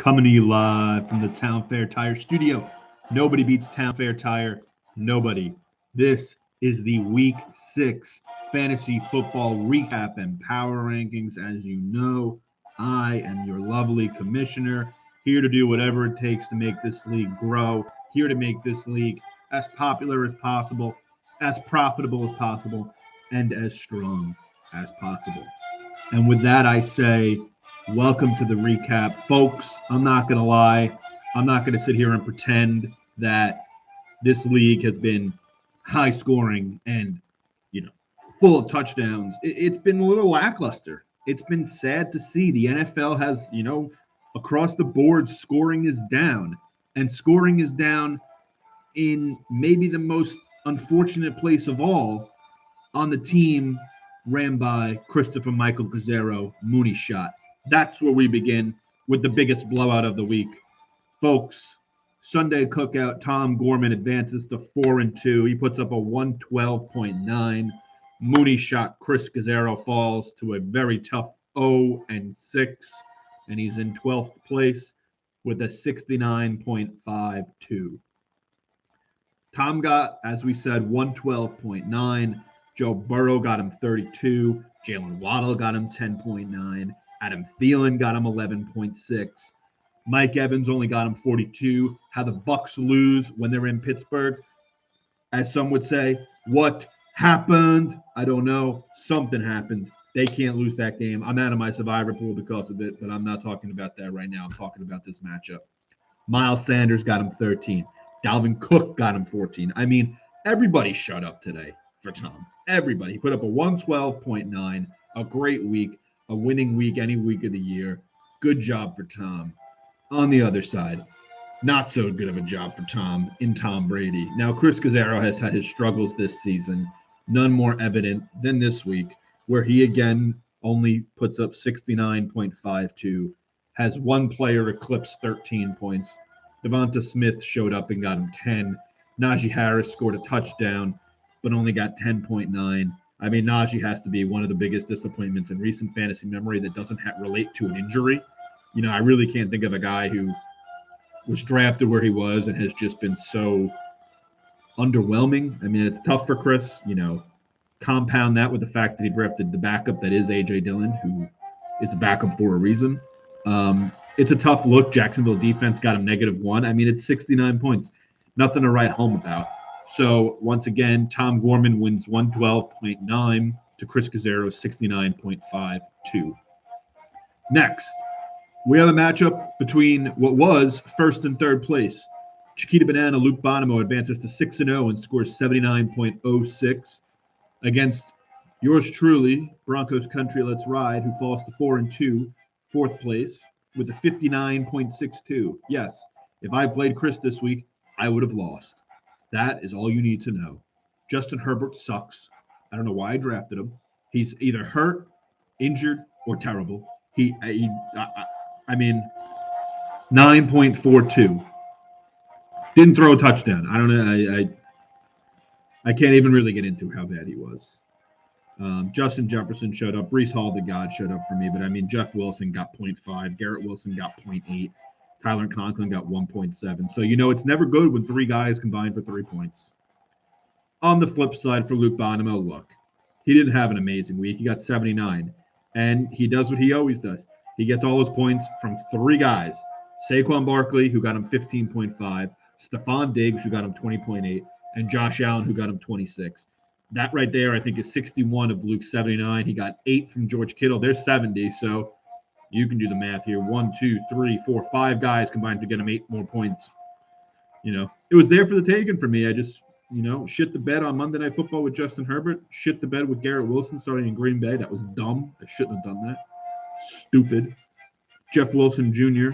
Coming to you live from the Town Fair Tire Studio. Nobody beats Town Fair Tire. Nobody. This is the Week 6 Fantasy Football Recap and Power Rankings. As you know, I am your lovely commissioner, here to do whatever it takes to make this league grow, here to make this league as popular as possible, as profitable as possible, and as strong as possible. And with that, I say, welcome to the recap. Folks, I'm not going to lie. I'm not going to sit here and pretend that this league has been high scoring and, full of touchdowns. It's been a little lackluster. It's been sad to see. The NFL has, across the board, scoring is down. And scoring is down in maybe the most unfortunate place of all, on the team ran by Christopher Michael Cazzero, Mooney shot. That's where we begin with the biggest blowout of the week. Folks, Sunday cookout, Tom Gorman advances to 4-2. He puts up a 112.9. Mooney shot, Chris Cazzero falls to a very tough 0-6, and he's in 12th place with a 69.52. Tom got, as we said, 112.9. Joe Burrow got him 32. Jalen Waddle got him 10.9. Adam Thielen got him 11.6. Mike Evans only got him 42. How the Bucs lose when they're in Pittsburgh, as some would say, what happened? I don't know. Something happened. They can't lose that game. I'm out of my survivor pool because of it, but I'm not talking about that right now. I'm talking about this matchup. Miles Sanders got him 13. Dalvin Cook got him 14. I mean, everybody shut up today for Tom. Everybody. He put up a 112.9, a great week, a winning week, any week of the year. Good job for Tom. On the other side, not so good of a job for Tom in Tom Brady. Now, Chris Cazzero has had his struggles this season, none more evident than this week, where he again only puts up 69.52, has one player eclipse 13 points. Devonta Smith showed up and got him 10. Najee Harris scored a touchdown, but only got 10.9. I mean, Najee has to be one of the biggest disappointments in recent fantasy memory that doesn't relate to an injury. I really can't think of a guy who was drafted where he was and has just been so underwhelming. I mean, it's tough for Chris, compound that with the fact that he drafted the backup that is A.J. Dillon, who is a backup for a reason. It's a tough look. Jacksonville defense got him -1. I mean, it's 69 points. Nothing to write home about. So, once again, Tom Gorman wins 112.9 to Chris Cazzero's 69.52. Next, we have a matchup between what was first and third place. Chiquita Banana Luke Bonomo advances to 6-0 and scores 79.06 against yours truly, Broncos Country Let's Ride, who falls to 4-2, fourth place, with a 59.62. Yes, if I played Chris this week, I would have lost. That is all you need to know. Justin Herbert sucks. I don't know why I drafted him. He's either hurt, injured, or terrible. I mean, 9.42. Didn't throw a touchdown. I don't know. I can't even really get into how bad he was. Justin Jefferson showed up. Breece Hall, the God, showed up for me. But, I mean, Jeff Wilson got 0.5. Garrett Wilson got 0.8. Tyler Conklin got 1.7. So, it's never good when three guys combined for 3 points. On the flip side for Luke Bonomo, look, he didn't have an amazing week. He got 79. And he does what he always does. He gets all his points from three guys. Saquon Barkley, who got him 15.5. Stephon Diggs, who got him 20.8. And Josh Allen, who got him 26. That right there, I think, is 61 of Luke's 79. He got 8 from George Kittle. There's 70. So you can do the math here. 1, 2, 3, 4, 5 guys combined to get him 8 more points. It was there for the taking for me. I just, shit the bed on Monday Night Football with Justin Herbert. Shit the bed with Garrett Wilson starting in Green Bay. That was dumb. I shouldn't have done that. Stupid. Jeff Wilson Jr.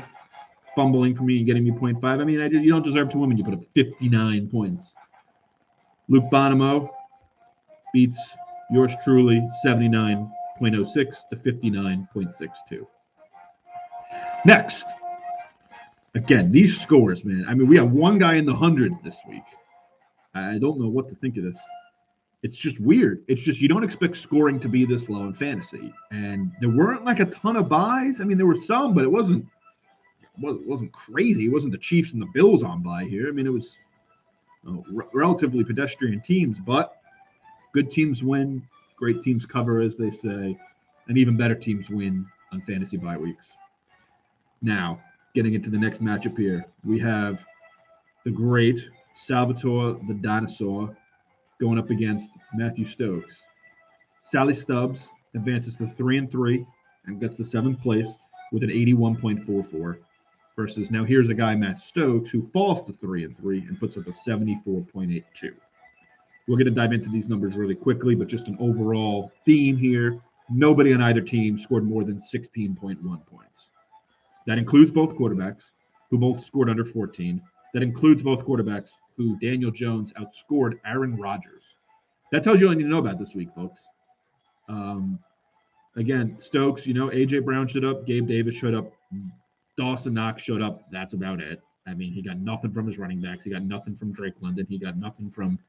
fumbling for me and getting me 0.5. I mean, you don't deserve to win when you put up 59 points. Luke Bonomo beats yours truly 79.06 to 59.62. Next, again, these scores, man. I mean, we have one guy in the hundreds this week. I don't know what to think of this. It's just weird. It's just you don't expect scoring to be this low in fantasy. And there weren't like a ton of buys. I mean, there were some, but it wasn't wasn't crazy. It wasn't the Chiefs and the Bills on by here. I mean, it was relatively pedestrian teams, but good teams win, great teams cover, as they say, and even better teams win on fantasy bye weeks. Now, getting into the next matchup here, we have the great Salvatore the Dinosaur going up against Matthew Stokes. Sally Stubbs advances to 3-3 and gets the 7th place with an 81.44. Versus now here's a guy, Matt Stokes, who falls to 3-3 and puts up a 74.82. We're going to dive into these numbers really quickly, but just an overall theme here. Nobody on either team scored more than 16.1 points. That includes both quarterbacks, who both scored under 14. That includes both quarterbacks who Daniel Jones outscored Aaron Rodgers. That tells you all you need to know about this week, folks. Again, Stokes, A.J. Brown showed up, Gabe Davis showed up, Dawson Knox showed up. That's about it. I mean, he got nothing from his running backs. He got nothing from Drake London. He got nothing from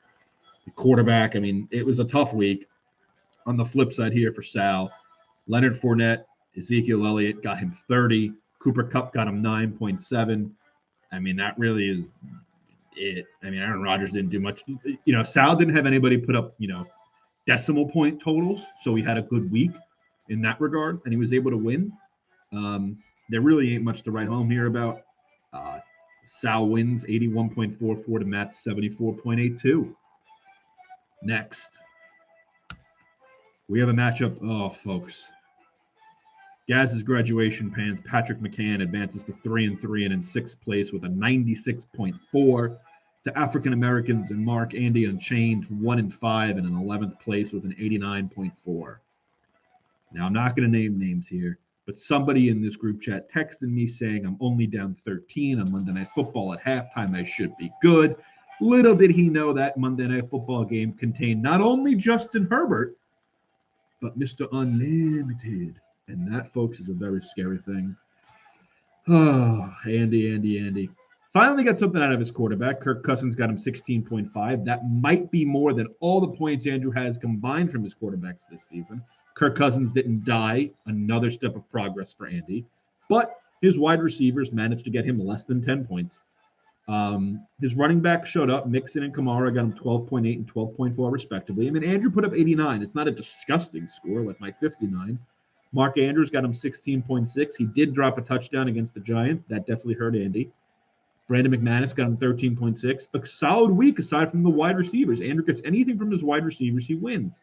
the quarterback. I mean, it was a tough week. On the flip side here for Sal, Leonard Fournette, Ezekiel Elliott got him 30. Cooper Kupp got him 9.7. I mean, that really is it. I mean, Aaron Rodgers didn't do much. Sal didn't have anybody put up, decimal point totals, so he had a good week in that regard, and he was able to win. There really ain't much to write home here about. Sal wins 81.44 to Matt's 74.82. Next, we have a matchup. Oh, folks. Gaz's graduation pants. Patrick McCann advances to 3-3 and in 6th place with a 96.4. To African Americans and Mark Andy Unchained 1-5 and in 11th place with an 89.4. Now, I'm not going to name names here, but somebody in this group chat texted me saying I'm only down 13 on Monday Night Football at halftime. I should be good. Little did he know that Monday Night Football game contained not only Justin Herbert, but Mr. Unlimited. And that, folks, is a very scary thing. Oh, Andy. Finally got something out of his quarterback. Kirk Cousins got him 16.5. That might be more than all the points Andrew has combined from his quarterbacks this season. Kirk Cousins didn't die. Another step of progress for Andy. But his wide receivers managed to get him less than 10 points. His running back showed up. Mixon and Kamara got him 12.8 and 12.4 respectively. I mean, Andrew put up 89. It's not a disgusting score like my 59. Mark Andrews got him 16.6. He did drop a touchdown against the Giants. That definitely hurt Andy. Brandon McManus got him 13.6. A solid week aside from the wide receivers. Andrew gets anything from his wide receivers, he wins.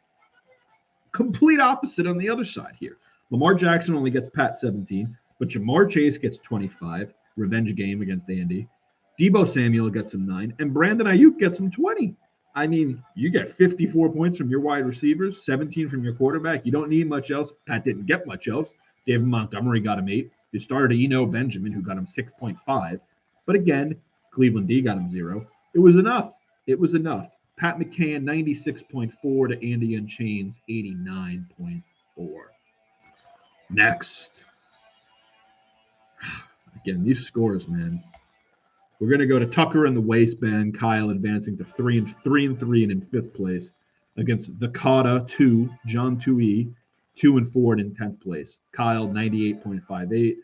Complete opposite on the other side here. Lamar Jackson only gets Pat 17, but Jamar Chase gets 25. Revenge game against Andy. Deebo Samuel gets him 9, and Brandon Ayuk gets him 20. I mean, you get 54 points from your wide receivers, 17 from your quarterback. You don't need much else. Pat didn't get much else. David Montgomery got him 8. You started Eno Benjamin, who got him 6.5. But again, Cleveland D got him 0. It was enough. Pat McCann, 96.4 to Andy Unchained's 89.4. Next. Again, these scores, man. We're going to go to Tucker and the Waistband. Kyle advancing to 3-3 and in 5th place against the Cotta 2, John 2E, 2-4 and in 10th place. Kyle 98.58,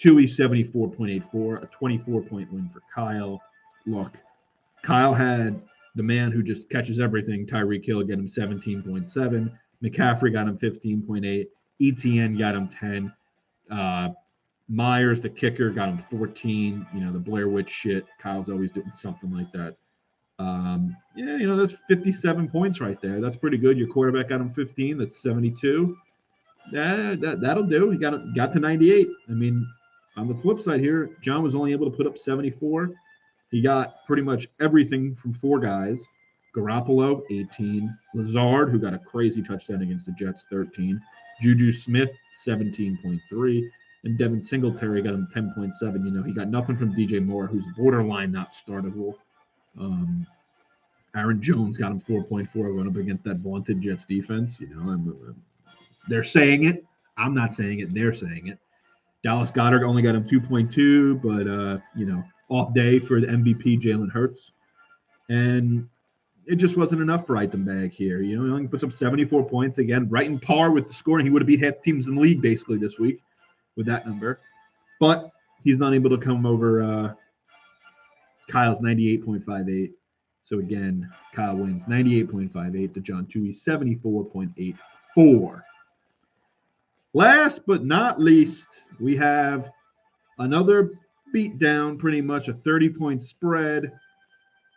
2E 74.84, a 24-point win for Kyle. Look, Kyle had the man who just catches everything, Tyreek Hill, get him 17.7. McCaffrey got him 15.8. ETN got him 10. Myers, the kicker, got him 14. The Blair Witch shit. Kyle's always doing something like that. That's 57 points right there. That's pretty good. Your quarterback got him 15. That's 72. That'll do. He got to 98. I mean, on the flip side here, John was only able to put up 74. He got pretty much everything from 4 guys. Garoppolo, 18. Lazard, who got a crazy touchdown against the Jets, 13. Juju Smith, 17.3. And Devin Singletary got him 10.7. He got nothing from DJ Moore, who's borderline not startable. Aaron Jones got him 4.4 run up against that vaunted Jets defense. They're saying it. I'm not saying it. They're saying it. Dallas Goedert only got him 2.2, but, off day for the MVP Jalen Hurts. And it just wasn't enough for Eitenberg here. He only puts up 74 points. Again, right in par with the scoring. He would have beat half teams in the league basically this week with that number. But He's not able to come over Kyle's 98.58. So again, Kyle wins 98.58 to John Toohey 74.84. Last but not least, we have another beatdown, pretty much a 30-point spread.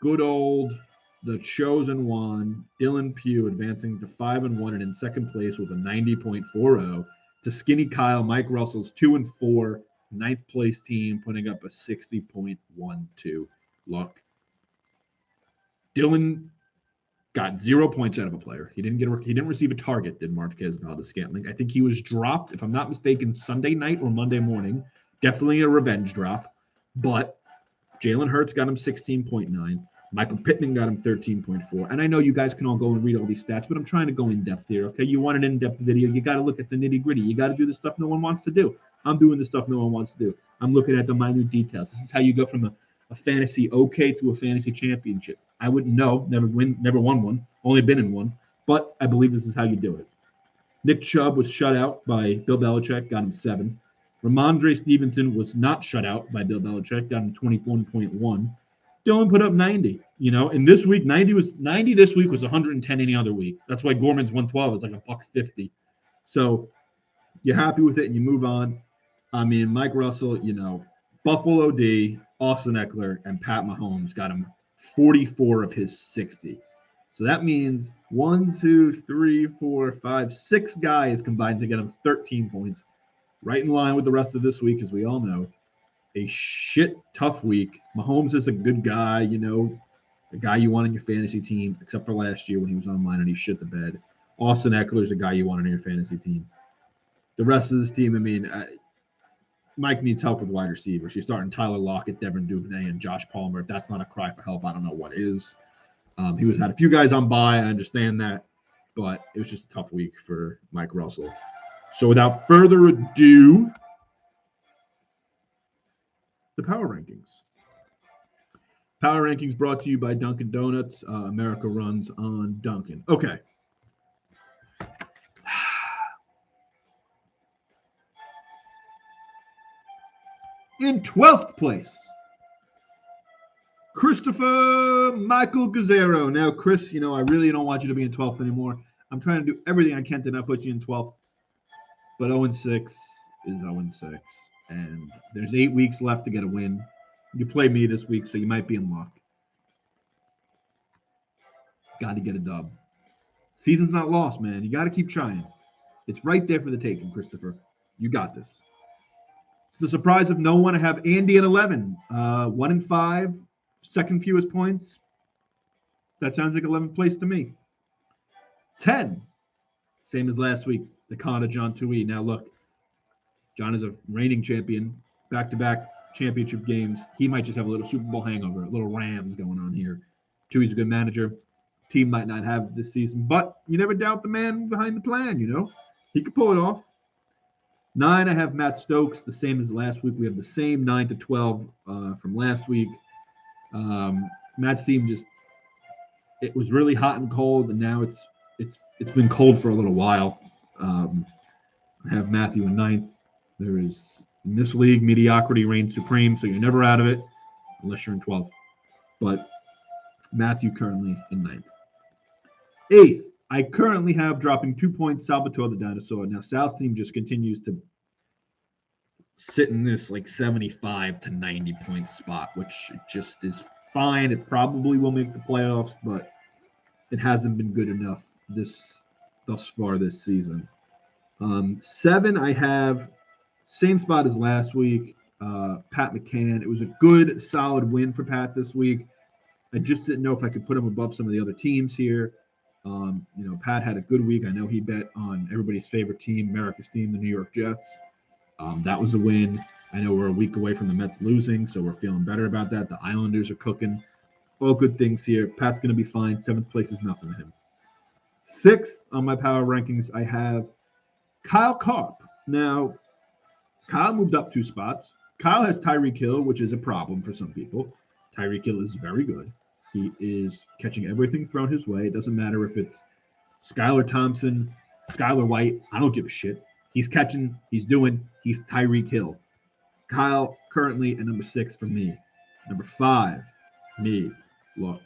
Good old the chosen one, Dylan Pugh, advancing to 5-1 and in second place with a 90.40. To Skinny Kyle, Mike Russell's 2-4, ninth place team, putting up a 60.12. Look, Dylan got 0 points out of a player. He didn't receive a target, did Marquez Valdes-Scantling. I think he was dropped, if I'm not mistaken, Sunday night or Monday morning. Definitely a revenge drop. But Jalen Hurts got him 16.9. Michael Pittman got him 13.4. And I know you guys can all go and read all these stats, but I'm trying to go in depth here, okay? You want an in-depth video, you got to look at the nitty-gritty. You got to do the stuff no one wants to do. I'm doing the stuff no one wants to do. I'm looking at the minute details. This is how you go from a fantasy okay to a fantasy championship. I wouldn't know, never won one, only been in one, but I believe this is how you do it. Nick Chubb was shut out by Bill Belichick, got him 7. Ramondre Stevenson was not shut out by Bill Belichick, got him 21.1. Dylan put up 90, and this week, 90 this week was 110 any other week. That's why Gorman's 112 is like $1.50. So you're happy with it and you move on. I mean, Mike Russell, Buffalo D, Austin Eckler, and Pat Mahomes got him 44 of his 60. So that means 6 guys combined to get him 13 points. Right in line with the rest of this week, as we all know. A shit tough week. Mahomes is a good guy, the guy you want on your fantasy team, except for last year when he was on mine and he shit the bed. Austin Eckler is a guy you want on your fantasy team. The rest of this team, Mike needs help with wide receivers. He's starting Tyler Lockett, Devin Duvernay, and Josh Palmer. If that's not a cry for help, I don't know what is. He had a few guys on bye. I understand that, but it was just a tough week for Mike Russell. So without further ado, the Power Rankings. Power Rankings brought to you by Dunkin' Donuts. America runs on Dunkin'. Okay. In 12th place, Christopher Michael Gazzaro. Now, Chris, I really don't want you to be in 12th anymore. I'm trying to do everything I can to not put you in 12th. But 0-6 is 0-6. And there's 8 weeks left to get a win. You play me this week, so you might be in luck. Got to get a dub. Season's not lost, man. You got to keep trying. It's right there for the taking, Christopher. You got this. To the surprise of no one, I have Andy at 11. 1-5, second fewest points. That sounds like 11th place to me. 10, same as last week. The con of John Toohey. Now look, John is a reigning champion, back-to-back championship games. He might just have a little Super Bowl hangover, a little Rams going on here. Toohey's a good manager. Team might not have this season, but you never doubt the man behind the plan, He could pull it off. 9, I have Matt Stokes, the same as last week. We have the same 9-12 from last week. Matt's team it was really hot and cold, and now it's been cold for a little while. I have Matthew in 9th. There is, in this league, mediocrity reigns supreme, so you're never out of it unless you're in 12th. But Matthew currently in 9th. 8th, I currently have dropping 2 points Salvatore the Dinosaur. Now, Sal's team just continues to sit in this 75 to 90 point spot, which just is fine. It probably will make the playoffs, but it hasn't been good enough thus far this season. 7, I have same spot as last week, Pat McCann. It was a good, solid win for Pat this week. I just didn't know if I could put him above some of the other teams here. Pat had a good week. I know he bet on everybody's favorite team, America's team, the New York Jets. That was a win. I know we're a week away from the Mets losing, so we're feeling better about that. The Islanders are cooking. All good things here. Pat's going to be fine. 7th place is nothing to him. 6th on my power rankings, I have Kyle Karp. Now, Kyle moved up 2 spots. Kyle has Tyreek Hill, which is a problem for some people. Tyreek Hill is very good. He is catching everything thrown his way. It doesn't matter if it's Skylar Thompson, Skylar White. I don't give a shit. He's catching. He's doing. He's Tyreek Hill. Kyle currently at number 6 for me. Number 5, me. Look,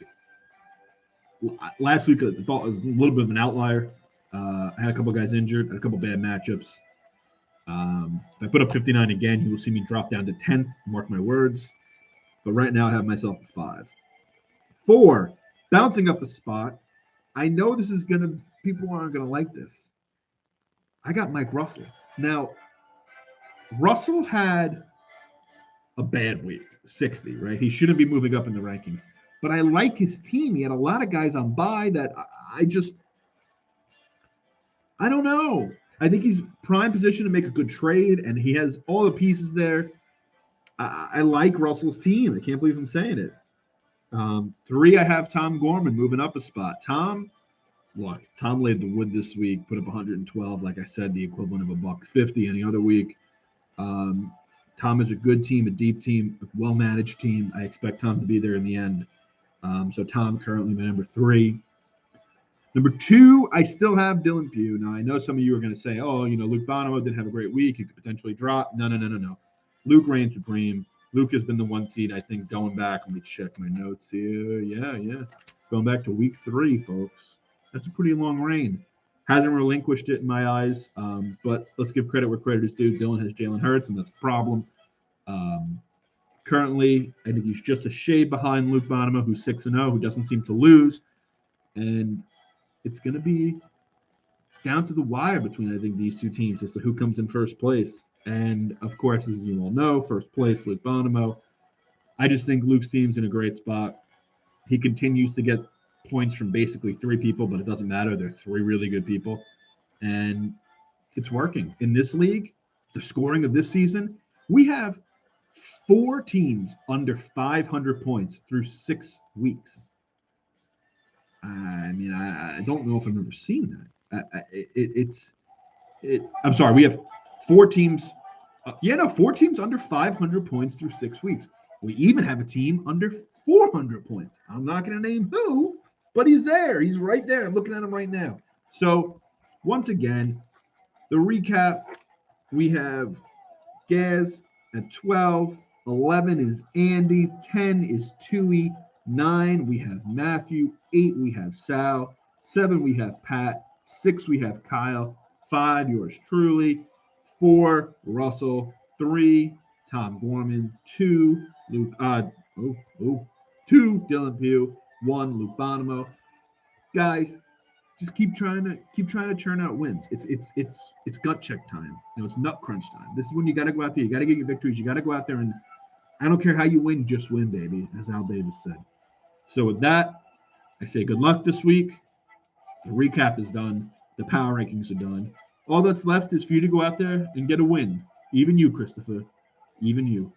last week I thought it was a little bit of an outlier. I had a couple guys injured, had a couple bad matchups. If I put up 59 again, you will see me drop down to 10th. Mark my words. But right now I have myself at 5. 4, bouncing up a spot. I know this is people aren't gonna like this. I got Mike Russell. Now, Russell had a bad week, 60, right? He shouldn't be moving up in the rankings. But I like his team. He had a lot of guys on bye that I don't know. I think he's prime position to make a good trade, and he has all the pieces there. I like Russell's team. I can't believe I'm saying it. 3, I have Tom Gorman moving up a spot. Tom laid the wood this week, put up 112. Like I said, the equivalent of $150 any other week. Tom is a good team, a deep team, a well-managed team. I expect Tom to be there in the end. So Tom currently my number 3. Number 2, I still have Dylan Pugh. Now, I know some of you are going to say, Luke Bonomo didn't have a great week. He could potentially drop. No. Luke reigns supreme. Luke has been the 1 seed, I think, going back. Let me check my notes here. Yeah. Going back to week 3, folks. That's a pretty long reign. Hasn't relinquished it in my eyes, but let's give credit where credit is due. Dylan has Jalen Hurts, and that's a problem. Currently, I think he's just a shade behind Luke Bonomo, who's 6-0, who doesn't seem to lose. And it's going to be down to the wire between, I think, these two teams as to who comes in first place. And, of course, as you all know, first place, Luke Bonomo. I just think Luke's team's in a great spot. He continues to get points from basically 3 people, but it doesn't matter. They're 3 really good people. And it's working. In this league, the scoring of this season, we have 4 teams under 500 points through 6 weeks. I mean, I don't know if I've ever seen that. I'm sorry. We have 4 teams. 4 teams under 500 points through 6 weeks. We even have a team under 400 points. I'm not going to name who, but he's there. He's right there. I'm looking at him right now. So, once again, the recap, we have Gaz at 12. 11 is Andy. 10 is Tui. 9, we have Matthew. 8, we have Sal. 7, we have Pat. 6, we have Kyle. 5, yours truly. 4, Russell. 3, Tom Gorman. 2, Luke. 2, Dylan Pugh. 1, Luke Bonomo. Guys, just keep trying to churn out wins. It's gut check time. It's nut crunch time. This is when you got to go out there. You got to get your victories. You got to go out there, and I don't care how you win, just win, baby, as Al Davis said. So with that, I say good luck this week. The recap is done. The power rankings are done. All that's left is for you to go out there and get a win. Even you, Christopher. Even you.